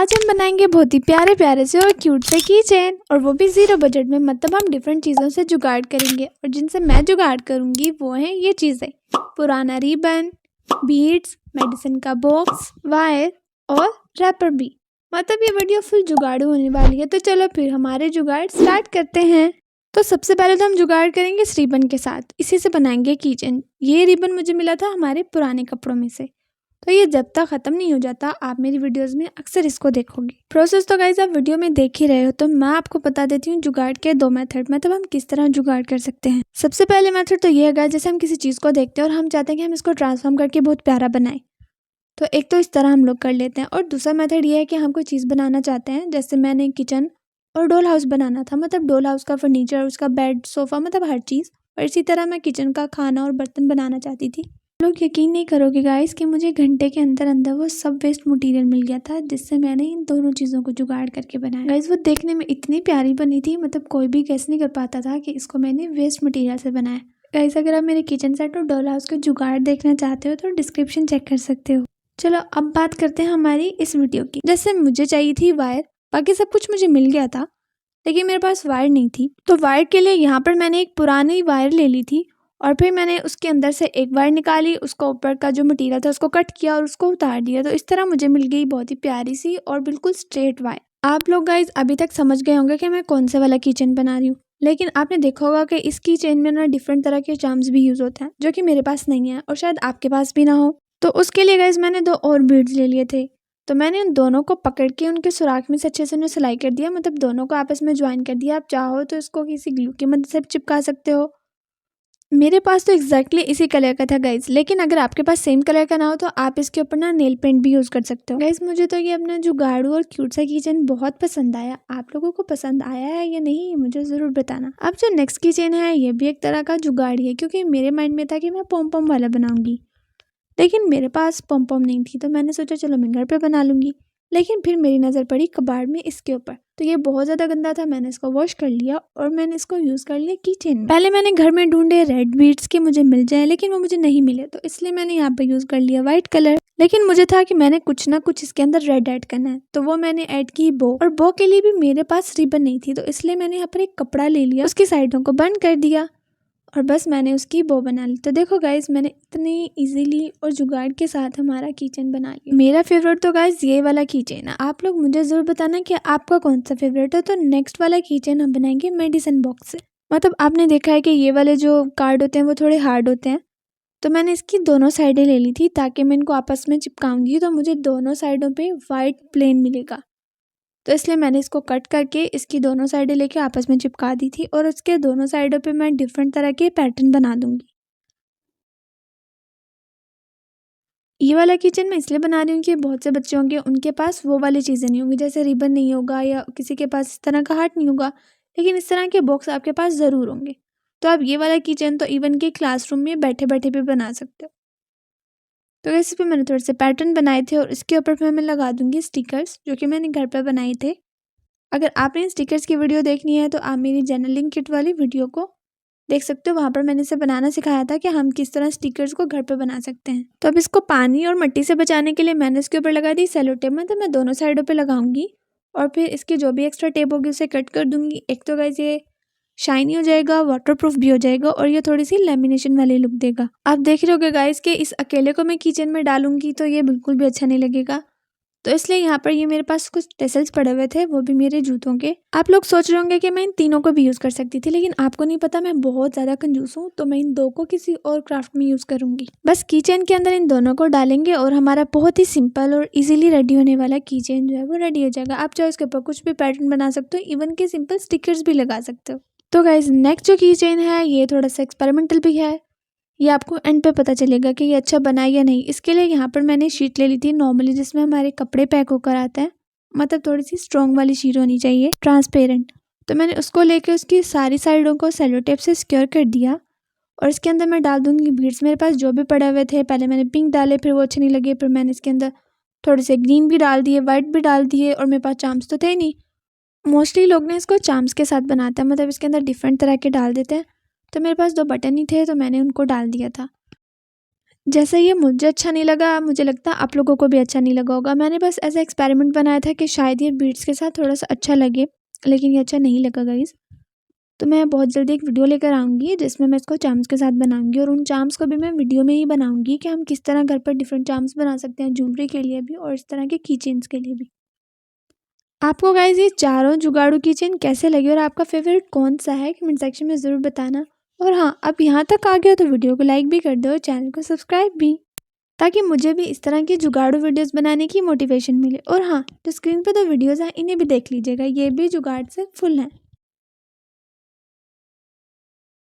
आज हम बनाएंगे बहुत ही प्यारे प्यारे से और क्यूट से की चेन, और वो भी ज़ीरो बजट में। मतलब हम डिफरेंट चीज़ों से जुगाड़ करेंगे, और जिनसे मैं जुगाड़ करूंगी वो हैं ये चीज़ें: पुराना रिबन, बीड्स, मेडिसिन का बॉक्स, वायर और रैपर भी। मतलब ये वीडियो फुल जुगाड़ू होने वाली है। तो चलो फिर हमारे जुगाड़ स्टार्ट करते हैं। तो सबसे पहले तो हम जुगाड़ करेंगे इस रिबन के साथ, इसी से बनाएंगे की चेन। ये रिबन मुझे मिला था हमारे पुराने कपड़ों में से, तो ये जब तक ख़त्म नहीं हो जाता आप मेरी वीडियोस में अक्सर इसको देखोगे। प्रोसेस तो गाइस आप वीडियो में देख ही रहे हो, तो मैं आपको बता देती हूँ जुगाड़ के दो मेथड, मतलब हम किस तरह जुगाड़ कर सकते हैं। सबसे पहले मेथड तो ये है गाइस, जैसे हम किसी चीज़ को देखते हैं और हम चाहते हैं कि हम इसको ट्रांसफॉर्म करके बहुत प्यारा बनाएं, तो एक तो इस तरह हम लोग कर लेते हैं। और दूसरा मेथड ये है कि हम कोई चीज़ बनाना चाहते हैं, जैसे मैंने किचन और डोल हाउस बनाना था, मतलब डोल हाउस का फर्नीचर, उसका बेड, सोफ़ा, मतलब हर चीज़। और इसी तरह मैं किचन का खाना और बर्तन बनाना चाहती थी। लोग यकीन नहीं करोगे गाइस कि मुझे घंटे के अंदर अंदर वो सब वेस्ट मटेरियल मिल गया था, जिससे मैंने इन दोनों चीज़ों को जुगाड़ करके बनाया। गाइस वो देखने में इतनी प्यारी बनी थी, मतलब कोई भी गेस नहीं कर पाता था कि इसको मैंने वेस्ट मटेरियल से बनाया। गाइस अगर आप मेरे किचन सेट और डोल हाउस के जुगाड़ देखना चाहते हो तो डिस्क्रिप्शन चेक कर सकते हो। चलो अब बात करते हैं हमारी इस वीडियो की। जैसे मुझे चाहिए थी वायर, बाकी सब कुछ मुझे मिल गया था, लेकिन मेरे पास वायर नहीं थी। तो वायर के लिए यहाँ पर मैंने एक पुरानी वायर ले ली थी, और फिर मैंने उसके अंदर से एक वायर निकाली, उसको ऊपर का जो मटेरियल था उसको कट किया और उसको उतार दिया। तो इस तरह मुझे मिल गई बहुत ही प्यारी सी और बिल्कुल स्ट्रेट वायर। आप लोग गाइज अभी तक समझ गए होंगे कि मैं कौन से वाला की चेन बना रही हूँ, लेकिन आपने देखा होगा कि इस की चेन में ना डिफरेंट तरह के चार्म्स भी यूज होते हैं, जो कि मेरे पास नहीं है और शायद आपके पास भी ना हो। तो उसके लिए गाइज मैंने दो और बीड्स ले लिए थे। तो मैंने उन दोनों को पकड़ के उनके सुराख में से अच्छे से उन्हें सिलाई कर दिया, मतलब दोनों को आपस में ज्वाइन कर दिया। आप चाहो तो इसको किसी ग्लू की मदद से चिपका सकते हो। मेरे पास तो एग्जैक्टली इसी कलर का था गाइज, लेकिन अगर आपके पास सेम कलर का ना हो तो आप इसके ऊपर ना नेल पेंट भी यूज़ कर सकते हो। गाइज मुझे तो ये अपना जुगाड़ू और क्यूट सा किचन बहुत पसंद आया। आप लोगों को पसंद आया है या नहीं ये मुझे ज़रूर बताना। अब जो नेक्स्ट किचन है ये भी एक तरह का जुगाड़ है, क्योंकि मेरे माइंड में था कि मैं पॉम पॉम वाला बनाऊंगी, लेकिन मेरे पास पॉम पॉम नहीं थी। तो मैंने सोचा चलो मैं घर पे बना लूँगी, लेकिन फिर मेरी नज़र पड़ी कबाड़ में इसके ऊपर। तो ये बहुत ज़्यादा गंदा था, मैंने इसको वॉश कर लिया और मैंने इसको यूज़ कर लिया की-चेन में। पहले मैंने घर में ढूंढे रेड बीड्स के मुझे मिल जाए, लेकिन वो मुझे नहीं मिले, तो इसलिए मैंने यहाँ पे यूज़ कर लिया वाइट कलर। लेकिन मुझे था कि मैंने कुछ ना कुछ इसके अंदर रेड ऐड करना है, तो वो मैंने ऐड की बो। और बो के लिए भी मेरे पास रिबन नहीं थी, तो इसलिए मैंने यहाँ पर एक कपड़ा ले लिया, उसकी साइडों को बंद कर दिया और बस मैंने उसकी बो बना ली। तो देखो गाइज मैंने इतनी इजीली और जुगाड़ के साथ हमारा किचन बना लिया। मेरा फेवरेट तो गाइज ये वाला किचन है। आप लोग मुझे ज़रूर बताना कि आपका कौन सा फेवरेट है। तो नेक्स्ट वाला किचन हम बनाएंगे मेडिसिन बॉक्स से। मतलब आपने देखा है कि ये वाले जो कार्ड होते हैं वो थोड़े हार्ड होते हैं, तो मैंने इसकी दोनों साइडें ले ली थी ताकि मैं इनको आपस में चिपकाऊंगी तो मुझे दोनों साइडों पे वाइट प्लेन मिलेगा। तो इसलिए मैंने इसको कट करके इसकी दोनों साइडें लेके आपस में चिपका दी थी, और उसके दोनों साइडों पे मैं डिफरेंट तरह के पैटर्न बना दूंगी। ये वाला किचन मैं इसलिए बना रही हूँ कि बहुत से बच्चे होंगे उनके पास वो वाली चीज़ें नहीं होंगी, जैसे रिबन नहीं होगा या किसी के पास इस तरह का हार्ट नहीं होगा, लेकिन इस तरह के बॉक्स आपके पास ज़रूर होंगे। तो आप ये वाला किचन तो इवन के क्लासरूम में बैठे बैठे भी बना सकते हो। तो इस पे मैंने थोड़े से पैटर्न बनाए थे, और इसके ऊपर मैं लगा दूंगी स्टिकर्स जो कि मैंने घर पर बनाए थे। अगर आपने स्टिकर्स की वीडियो देखनी है तो आप मेरी जर्नलिंग किट वाली वीडियो को देख सकते हो, वहाँ पर मैंने इसे बनाना सिखाया था कि हम किस तरह स्टिकर्स को घर पे बना सकते हैं। तो अब इसको पानी और मिट्टी से बचाने के लिए मैंने इसके ऊपर लगा दी सेलो टेप, मतलब मैं दोनों साइडों पे लगाऊंगी, और फिर इसकी जो भी एक्स्ट्रा टेप होगी उसे कट कर दूंगी। एक तो गाइस ये शाइनी हो जाएगा, वाटरप्रूफ भी हो जाएगा, और ये थोड़ी सी लेमिनेशन वाली लुक देगा। आप देख रहे होगे गाइस कि इस अकेले को मैं किचन में डालूंगी तो ये बिल्कुल भी अच्छा नहीं लगेगा, तो इसलिए यहाँ पर ये मेरे पास कुछ टेसल्स पड़े हुए थे, वो भी मेरे जूतों के। आप लोग सोच रहे होंगे कि मैं इन तीनों को भी यूज़ कर सकती थी, लेकिन आपको नहीं पता मैं बहुत ज़्यादा कंजूस हूँ, तो मैं इन दो को किसी और क्राफ्ट में यूज़ करूँगी। बस कीचेन के अंदर इन दोनों को डालेंगे और हमारा बहुत ही सिंपल और इजीली रेडी होने वाला कीचेन जो है वो रेडी हो जाएगा। आप चाहे इसके ऊपर कुछ भी पैटर्न बना सकते हो, इवन के सिंपल स्टिकर्स भी लगा सकते हो। तो गाइज नेक्स्ट जो कीचेन है ये थोड़ा सा एक्सपेरिमेंटल भी है, ये आपको एंड पे पता चलेगा कि ये अच्छा बना या नहीं। इसके लिए यहाँ पर मैंने शीट ले ली थी नॉर्मली, जिसमें हमारे कपड़े पैक होकर आते हैं, मतलब थोड़ी सी स्ट्रॉन्ग वाली शीट होनी चाहिए, ट्रांसपेरेंट। तो मैंने उसको लेके उसकी सारी साइडों को सेलो टेप से सिक्योर कर दिया, और इसके अंदर मैं डाल दूंगी बीड्स। मेरे पास जो भी पड़े हुए थे, पहले मैंने पिंक डाले, फिर वो अच्छे नहीं लगे, फिर मैंने इसके अंदर थोड़े से ग्रीन भी डाल दिए, वाइट भी डाल दिए, और मेरे पास चार्म्स तो थे नहीं। मोस्टली लोग ने इसको चार्म्स के साथ बनाते हैं, मतलब इसके अंदर डिफरेंट तरह के डाल देते हैं, तो मेरे पास दो बटन ही थे तो मैंने उनको डाल दिया था। जैसे ये मुझे अच्छा नहीं लगा, मुझे लगता है आप लोगों को भी अच्छा नहीं लगा होगा। मैंने बस ऐसा एक्सपेरिमेंट बनाया था कि शायद ये बीट्स के साथ थोड़ा सा अच्छा लगे, लेकिन ये अच्छा नहीं लगा गाइस। तो मैं बहुत जल्दी एक वीडियो लेकर आऊँगी जिसमें मैं इसको चार्म्स के साथ बनाऊँगी, और उन चार्म्स को भी मैं वीडियो में ही बनाऊँगी कि हम किस तरह घर पर डिफरेंट चार्म्स बना सकते हैं, ज्वेलरी के लिए भी और इस तरह के की चेन्स के लिए भी। आपको गाइस ये चारों जुगाड़ू की चेन कैसे लगे और आपका फेवरेट कौन सा है, कमेंट सेक्शन में ज़रूर बताना। और हाँ, अब यहाँ तक आ गया तो वीडियो को लाइक भी कर दो और चैनल को सब्सक्राइब भी, ताकि मुझे भी इस तरह की जुगाड़ू वीडियोस बनाने की मोटिवेशन मिले। और हाँ, जो स्क्रीन पे 2 वीडियोस हैं इन्हें भी देख लीजिएगा, ये भी जुगाड़ से फुल हैं।